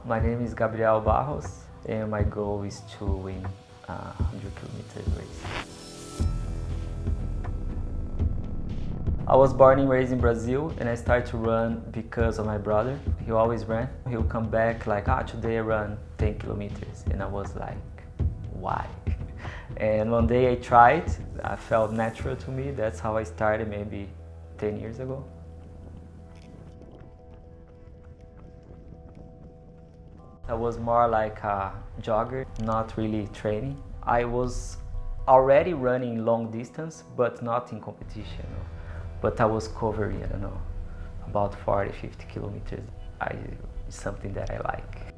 My name is Gabriel Barros and my goal is to win a 100-kilometer race. I was born and raised in Brazil and I started to run because of my brother. He always ran. He'll come back like, today I run 10 kilometers. And I was like, why? And one day I tried, I felt natural to me. That's how I started maybe 10 years ago. I was more like a jogger, not really training. I was already running long distance, but not in competition. But I was covering, I don't know, about 40, 50 kilometers. It's something that I like.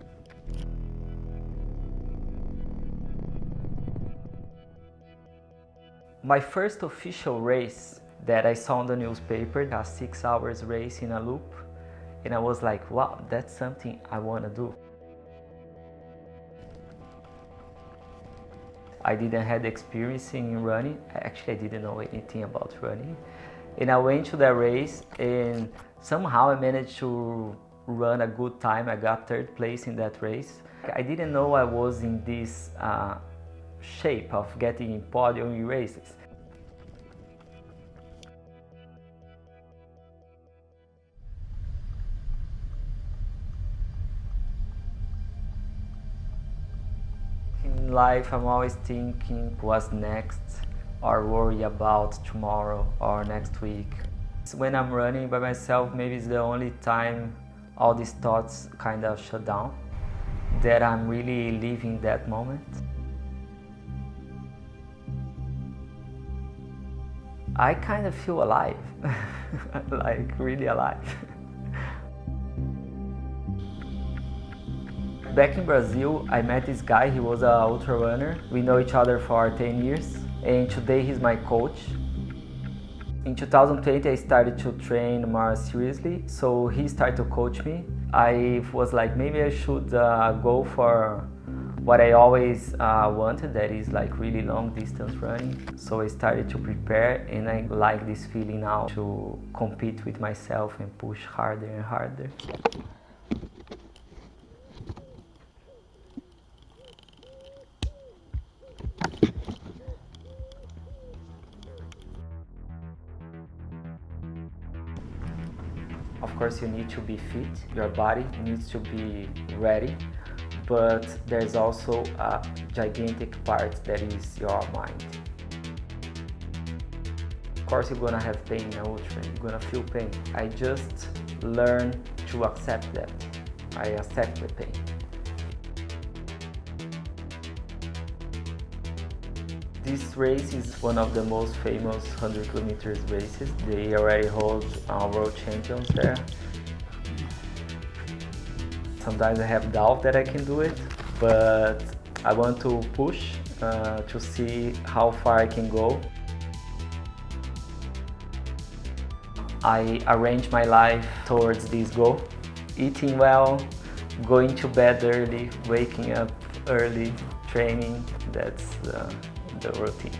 My first official race that I saw on the newspaper, a 6 hours race in a loop. And I was like, wow, that's something I want to do. I didn't have experience in running. Actually, I didn't know anything about running. And I went to the race and somehow I managed to run a good time. I got third place in that race. I didn't know I was in this shape of getting in podium in races. In life, I'm always thinking what's next, or worry about tomorrow or next week. When I'm running by myself, maybe it's the only time all these thoughts kind of shut down, that I'm really living that moment. I kind of feel alive, like really alive. Back in Brazil, I met this guy. He was an ultra runner. We know each other for 10 years and today he's my coach. In 2020, I started to train more seriously, so he started to coach me. I was like, maybe I should go for what I always wanted, that is like really long distance running. So I started to prepare and I like this feeling now to compete with myself and push harder and harder. Of course, you need to be fit, your body needs to be ready, but there's also a gigantic part that is your mind. Of course, you're gonna have pain in ultra, you're gonna feel pain. I just learned to accept that. I accept the pain. This race is one of the most famous 100 kilometers races. They already hold world champions there. Sometimes I have doubt that I can do it, but I want to push to see how far I can go. I arrange my life towards this goal. Eating well, going to bed early, waking up early, training, that's the routine.